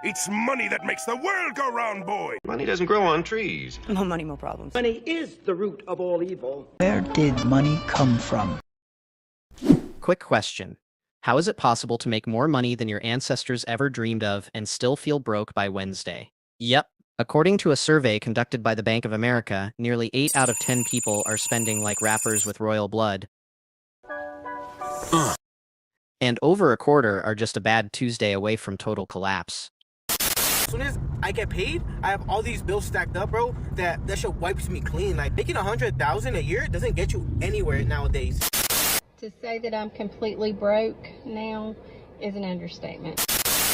It's money that makes the world go round, boy. Money doesn't grow on trees. No money, no problems. Money is the root of all evil. Where did money come from? Quick question. How is it possible to make more money than your ancestors ever dreamed of and still feel broke by Wednesday? Yep. According to a survey conducted by the Bank of America, nearly 8 out of 10 people are spending like rappers with royal blood. And over a quarter are just a bad Tuesday away from total collapse. As soon as I get paid, I have all these bills stacked up, bro, that shit wipes me clean. Like, making $100,000 a year doesn't get you anywhere nowadays. To say that I'm completely broke now is an understatement.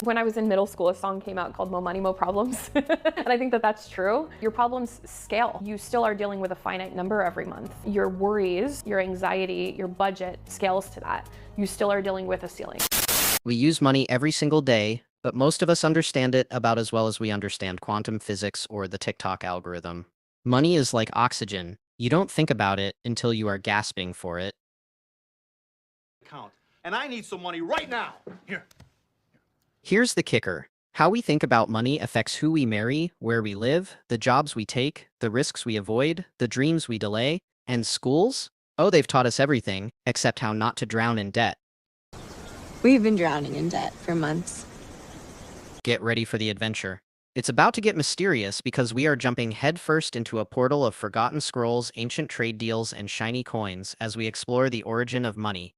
When I was in middle school, a song came out called Mo Money, Mo Problems. And I think that that's true. Your problems scale. You still are dealing with a finite number every month. Your worries, your anxiety, your budget scales to that. You still are dealing with a ceiling. We use money every single day, but most of us understand it about as well as we understand quantum physics or the TikTok algorithm. Money is like oxygen. You don't think about it until you are gasping for it. And I need some money right now. Here. Here's the kicker. How we think about money affects who we marry, where we live, the jobs we take, the risks we avoid, the dreams we delay, and schools? Oh, they've taught us everything, except how not to drown in debt. We've been drowning in debt for months. Get ready for the adventure. It's about to get mysterious because we are jumping headfirst into a portal of forgotten scrolls, ancient trade deals, and shiny coins as we explore the origin of money.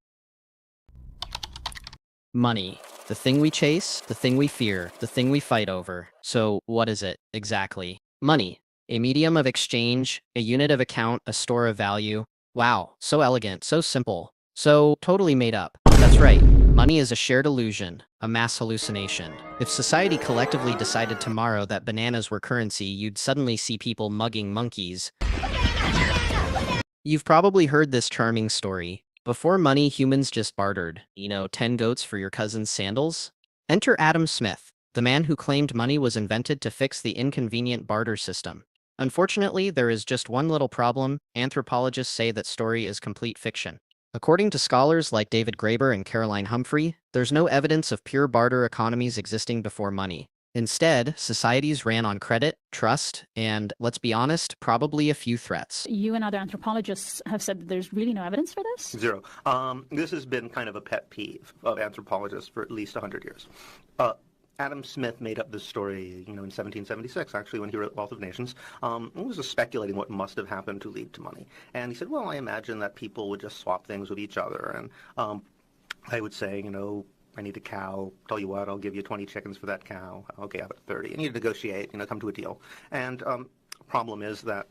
Money. The thing we chase, the thing we fear, the thing we fight over. So, what is it, exactly? Money. A medium of exchange, a unit of account, a store of value. Wow, so elegant, so simple, so totally made up. That's right, money is a shared illusion, a mass hallucination. If society collectively decided tomorrow that bananas were currency, you'd suddenly see people mugging monkeys. You've probably heard this charming story. Before money, humans just bartered. 10 goats for your cousin's sandals? Enter Adam Smith, the man who claimed money was invented to fix the inconvenient barter system. Unfortunately, there is just one little problem. Anthropologists say that story is complete fiction. According to scholars like David Graeber and Caroline Humphrey, there's no evidence of pure barter economies existing before money. Instead, societies ran on credit, trust, and, let's be honest, probably a few threats. You and other anthropologists have said that there's really no evidence for this? Zero. This has been kind of a pet peeve of anthropologists for at least 100 years. Adam Smith made up this story, in 1776, actually, when he wrote Wealth of Nations. He was just speculating what must have happened to lead to money. And he said, well, I imagine that people would just swap things with each other. And I would say, I need a cow. Tell you what, I'll give you 20 chickens for that cow. Okay, how about 30? And you negotiate, come to a deal. And problem is that,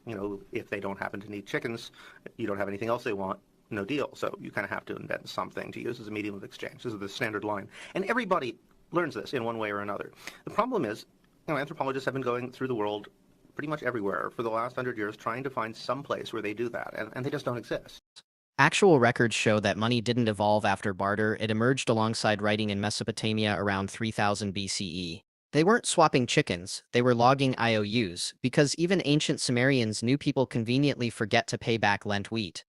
if they don't happen to need chickens, you don't have anything else they want, no deal. So you kind of have to invent something to use as a medium of exchange. This is the standard line. And everybody learns this in one way or another. The problem is, anthropologists have been going through the world pretty much everywhere for the last 100 years trying to find some place where they do that, and they just don't exist. Actual records show that money didn't evolve after barter. It emerged alongside writing in Mesopotamia around 3000 BCE. They weren't swapping chickens, they were logging IOUs, because even ancient Sumerians knew people conveniently forget to pay back lent wheat.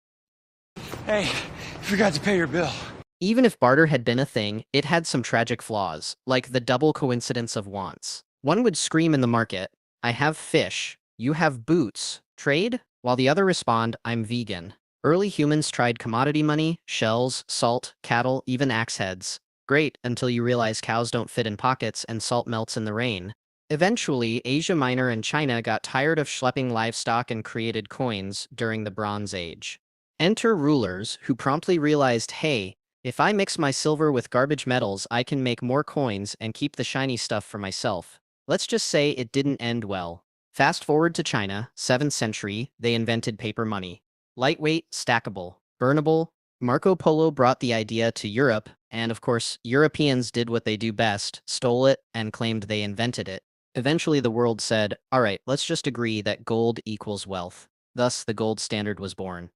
Hey, you forgot to pay your bill. Even if barter had been a thing, it had some tragic flaws, like the double coincidence of wants. One would scream in the market, I have fish, you have boots, trade? While the other respond, I'm vegan. Early humans tried commodity money, shells, salt, cattle, even axe heads. Great, until you realize cows don't fit in pockets and salt melts in the rain. Eventually, Asia Minor and China got tired of schlepping livestock and created coins during the Bronze Age. Enter rulers who promptly realized, hey, if I mix my silver with garbage metals, I can make more coins and keep the shiny stuff for myself. Let's just say it didn't end well. Fast forward to China, 7th century, they invented paper money. Lightweight, stackable, burnable. Marco Polo brought the idea to Europe, and of course, Europeans did what they do best, stole it, and claimed they invented it. Eventually the world said, alright, let's just agree that gold equals wealth. Thus, the gold standard was born.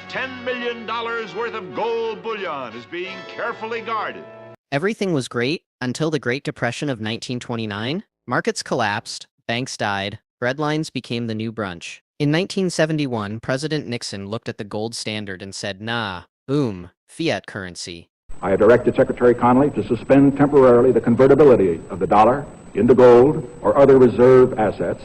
$10 million worth of gold bullion is being carefully guarded. Everything was great until the Great Depression of 1929. Markets collapsed, banks died, breadlines became the new brunch. In 1971, President Nixon looked at the gold standard and said, nah, boom, fiat currency. I have directed Secretary Connally to suspend temporarily the convertibility of the dollar into gold or other reserve assets,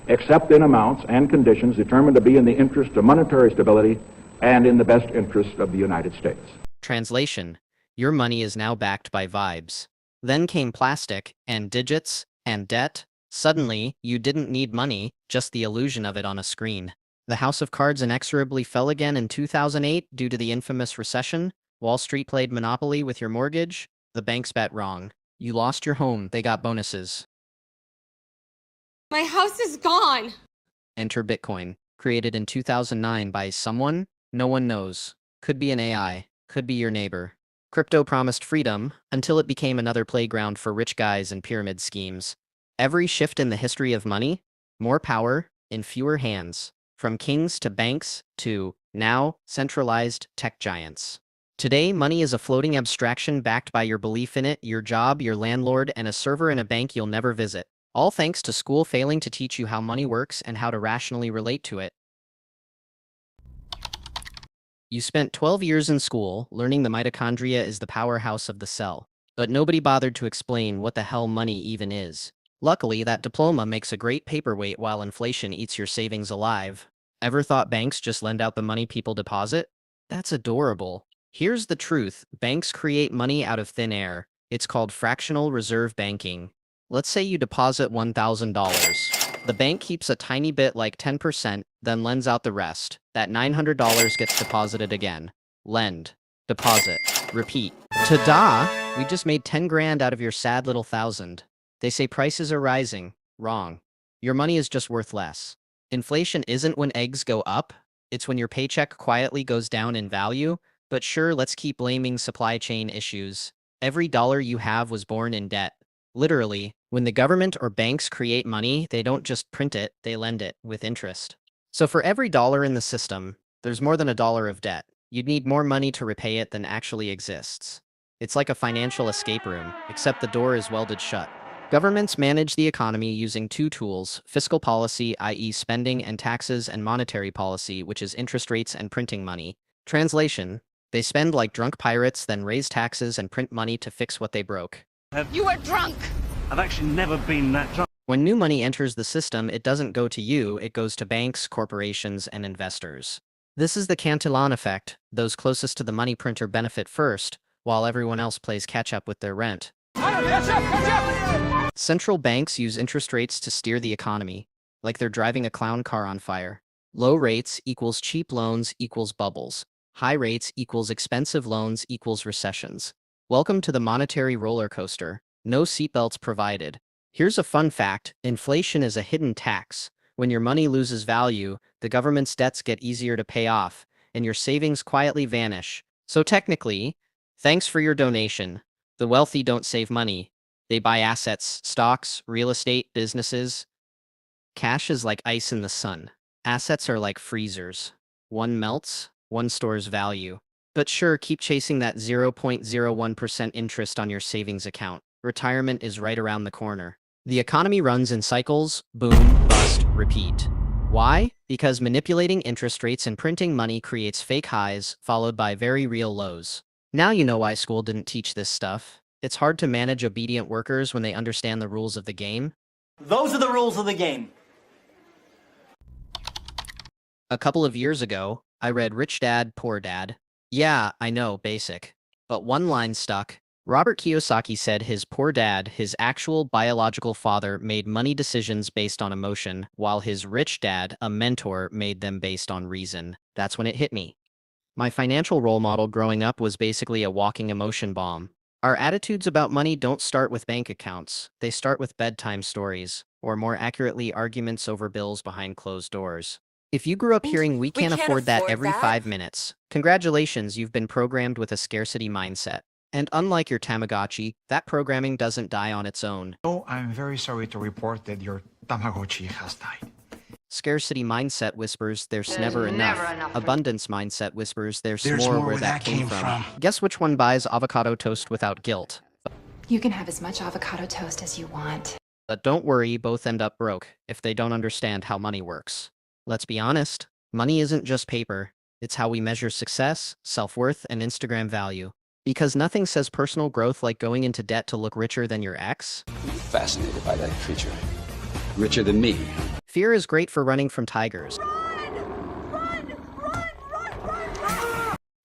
except in amounts and conditions determined to be in the interest of monetary stability and in the best interest of the United States. Translation: your money is now backed by vibes. Then came plastic, and digits, and debt. Suddenly, you didn't need money, just the illusion of it on a screen. The house of cards inexorably fell again in 2008 due to the infamous recession. Wall Street played Monopoly with your mortgage. The banks bet wrong. You lost your home, they got bonuses. My house is gone! Enter Bitcoin, created in 2009 by someone? No one knows. Could be an AI, could be your neighbor. Crypto promised freedom, until it became another playground for rich guys and pyramid schemes. Every shift in the history of money? More power, in fewer hands. From kings to banks to, now, centralized tech giants. Today, money is a floating abstraction backed by your belief in it, your job, your landlord, and a server in a bank you'll never visit. All thanks to school failing to teach you how money works and how to rationally relate to it. You spent 12 years in school learning the mitochondria is the powerhouse of the cell, but nobody bothered to explain what the hell money even is. Luckily, that diploma makes a great paperweight while inflation eats your savings alive. Ever thought banks just lend out the money people deposit? That's adorable. Here's the truth. Banks create money out of thin air. It's called fractional reserve banking. Let's say you deposit $1,000. The bank keeps a tiny bit, like 10%, then lends out the rest. That $900 gets deposited again. Lend. Deposit. Repeat. Ta-da! We just made 10 grand out of your sad little thousand. They say prices are rising. Wrong. Your money is just worth less. Inflation isn't when eggs go up. It's when your paycheck quietly goes down in value. But sure, let's keep blaming supply chain issues. Every dollar you have was born in debt. Literally, when the government or banks create money, they don't just print it, they lend it with interest. So for every dollar in the system, there's more than $1 of debt. You'd need more money to repay it than actually exists. It's like a financial escape room, except the door is welded shut. Governments manage the economy using two tools: fiscal policy, i.e. spending and taxes, and monetary policy, which is interest rates and printing money. Translation: they spend like drunk pirates, then raise taxes and print money to fix what they broke. You are drunk! I've actually never been that drunk. When new money enters the system, it doesn't go to you, it goes to banks, corporations, and investors. This is the Cantillon effect. Those closest to the money printer benefit first, while everyone else plays catch-up with their rent. Central banks use interest rates to steer the economy, like they're driving a clown car on fire. Low rates equals cheap loans equals bubbles. High rates equals expensive loans equals recessions. Welcome to the monetary roller coaster. No seatbelts provided. Here's a fun fact: inflation is a hidden tax. When your money loses value, the government's debts get easier to pay off, and your savings quietly vanish. So technically, thanks for your donation. The wealthy don't save money. They buy assets, stocks, real estate, businesses. Cash is like ice in the sun. Assets are like freezers. One melts, one stores value. But sure, keep chasing that 0.01% interest on your savings account. Retirement is right around the corner. The economy runs in cycles: boom, bust, repeat. Why? Because manipulating interest rates and printing money creates fake highs, followed by very real lows. Now you know why school didn't teach this stuff. It's hard to manage obedient workers when they understand the rules of the game. Those are the rules of the game. A couple of years ago, I read Rich Dad, Poor Dad. Yeah, I know, basic. But one line stuck. Robert Kiyosaki said his poor dad, his actual biological father, made money decisions based on emotion, while his rich dad, a mentor, made them based on reason. That's when it hit me. My financial role model growing up was basically a walking emotion bomb. Our attitudes about money don't start with bank accounts. They start with bedtime stories, or more accurately, arguments over bills behind closed doors. If you grew up hearing we can't afford that every 5 minutes, congratulations, you've been programmed with a scarcity mindset. And unlike your Tamagotchi, that programming doesn't die on its own. Oh, I'm very sorry to report that your Tamagotchi has died. Scarcity mindset whispers there's never enough. Abundance mindset whispers there's more where that came from. Guess which one buys avocado toast without guilt? You can have as much avocado toast as you want. But don't worry, both end up broke if they don't understand how money works. Let's be honest, money isn't just paper. It's how we measure success, self-worth, and Instagram value. Because nothing says personal growth like going into debt to look richer than your ex. Fascinated by that creature. Richer than me. Fear is great for running from tigers.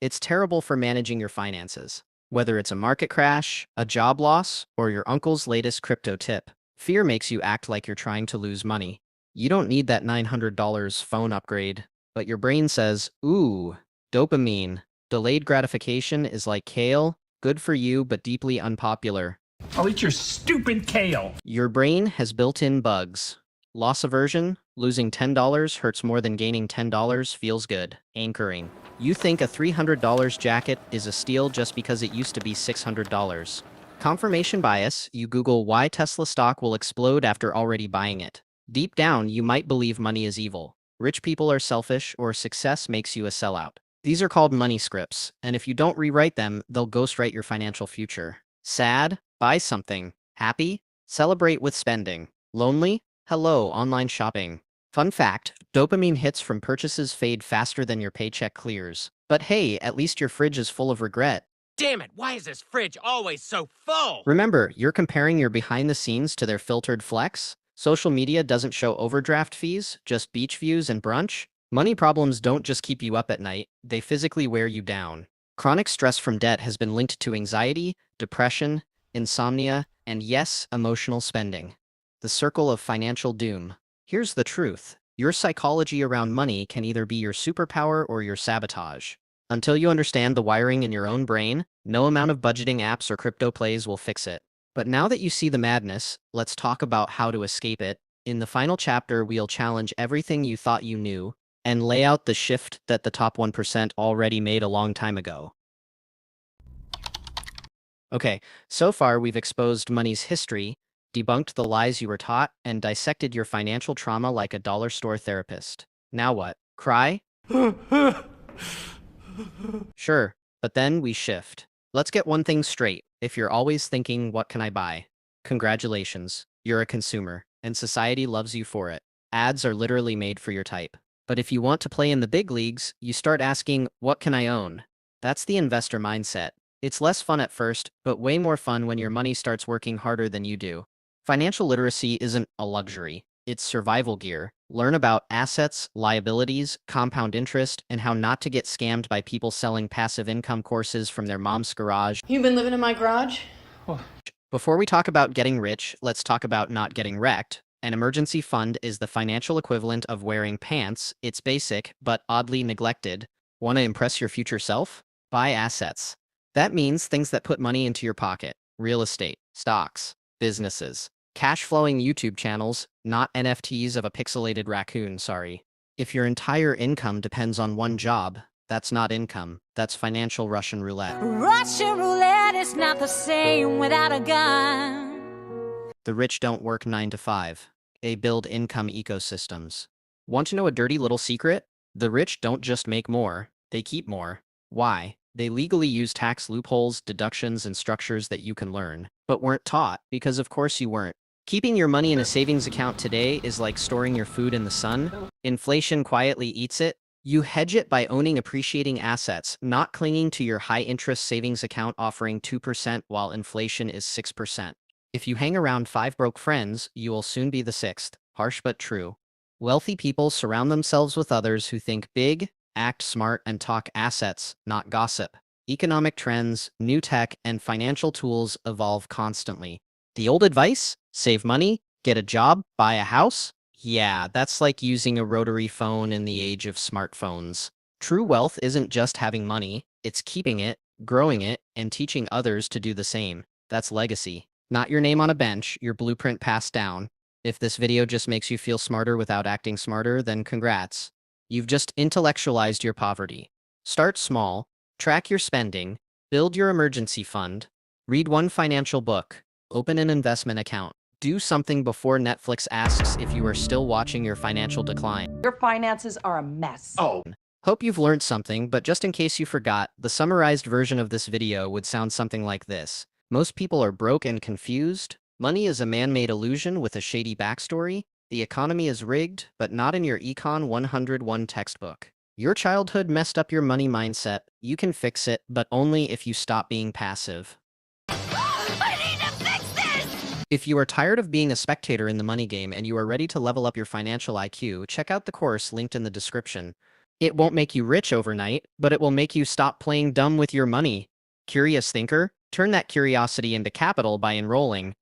It's terrible for managing your finances. Whether it's a market crash, a job loss, or your uncle's latest crypto tip, fear makes you act like you're trying to lose money. You don't need that $900 phone upgrade, but your brain says, ooh, dopamine. Delayed gratification is like kale, good for you but deeply unpopular. I'll eat your stupid kale. Your brain has built-in bugs. Loss aversion, losing $10 hurts more than gaining $10 feels good. Anchoring. You think a $300 jacket is a steal just because it used to be $600. Confirmation bias, you Google why Tesla stock will explode after already buying it. Deep down, you might believe money is evil. Rich people are selfish, or success makes you a sellout. These are called money scripts, and if you don't rewrite them, they'll ghostwrite your financial future. Sad? Buy something. Happy? Celebrate with spending. Lonely? Hello, online shopping. Fun fact, dopamine hits from purchases fade faster than your paycheck clears. But hey, at least your fridge is full of regret. Damn it, why is this fridge always so full? Remember, you're comparing your behind the scenes to their filtered flex? Social media doesn't show overdraft fees, just beach views and brunch? Money problems don't just keep you up at night, they physically wear you down. Chronic stress from debt has been linked to anxiety, depression, insomnia, and yes, emotional spending. The circle of financial doom. Here's the truth. Your psychology around money can either be your superpower or your sabotage. Until you understand the wiring in your own brain, no amount of budgeting apps or crypto plays will fix it. But now that you see the madness, let's talk about how to escape it. In the final chapter, we'll challenge everything you thought you knew and lay out the shift that the top 1% already made a long time ago. Okay, so far we've exposed money's history, debunked the lies you were taught, and dissected your financial trauma like a dollar store therapist. Now what? Cry? Sure, but then we shift. Let's get one thing straight. If you're always thinking, what can I buy? Congratulations, you're a consumer, and society loves you for it. Ads are literally made for your type. But if you want to play in the big leagues, you start asking, what can I own? That's the investor mindset. It's less fun at first, but way more fun when your money starts working harder than you do. Financial literacy isn't a luxury. It's survival gear. Learn about assets, liabilities, compound interest, and how not to get scammed by people selling passive income courses from their mom's garage. You've been living in my garage? Before we talk about getting rich, let's talk about not getting wrecked. An emergency fund is the financial equivalent of wearing pants. It's basic, but oddly neglected. Want to impress your future self? Buy assets. That means things that put money into your pocket. Real estate, stocks, businesses. Cash-flowing YouTube channels, not NFTs of a pixelated raccoon, sorry. If your entire income depends on one job, that's not income, that's financial Russian roulette. Russian roulette is not the same without a gun. The rich don't work 9 to 5. They build income ecosystems. Want to know a dirty little secret? The rich don't just make more, they keep more. Why? They legally use tax loopholes, deductions, and structures that you can learn, but weren't taught, because of course you weren't. Keeping your money in a savings account today is like storing your food in the sun. Inflation quietly eats it. You hedge it by owning appreciating assets, not clinging to your high-interest savings account offering 2% while inflation is 6%. If you hang around 5 broke friends, you will soon be the 6th. Harsh but true. Wealthy people surround themselves with others who think big, act smart, and talk assets, not gossip. Economic trends, new tech, and financial tools evolve constantly. The old advice? Save money, get a job, buy a house? Yeah, that's like using a rotary phone in the age of smartphones. True wealth isn't just having money, it's keeping it, growing it, and teaching others to do the same. That's legacy. Not your name on a bench, your blueprint passed down. If this video just makes you feel smarter without acting smarter, then congrats. You've just intellectualized your poverty. Start small, track your spending, build your emergency fund, read one financial book, open an investment account. Do something before Netflix asks if you are still watching your financial decline. Your finances are a mess. Oh. Hope you've learned something, but just in case you forgot, the summarized version of this video would sound something like this. Most people are broke and confused. Money is a man-made illusion with a shady backstory. The economy is rigged, but not in your Econ 101 textbook. Your childhood messed up your money mindset. You can fix it, but only if you stop being passive. I need to fix this! If you are tired of being a spectator in the money game and you are ready to level up your financial IQ, check out the course linked in the description. It won't make you rich overnight, but it will make you stop playing dumb with your money. Curious thinker? Turn that curiosity into capital by enrolling.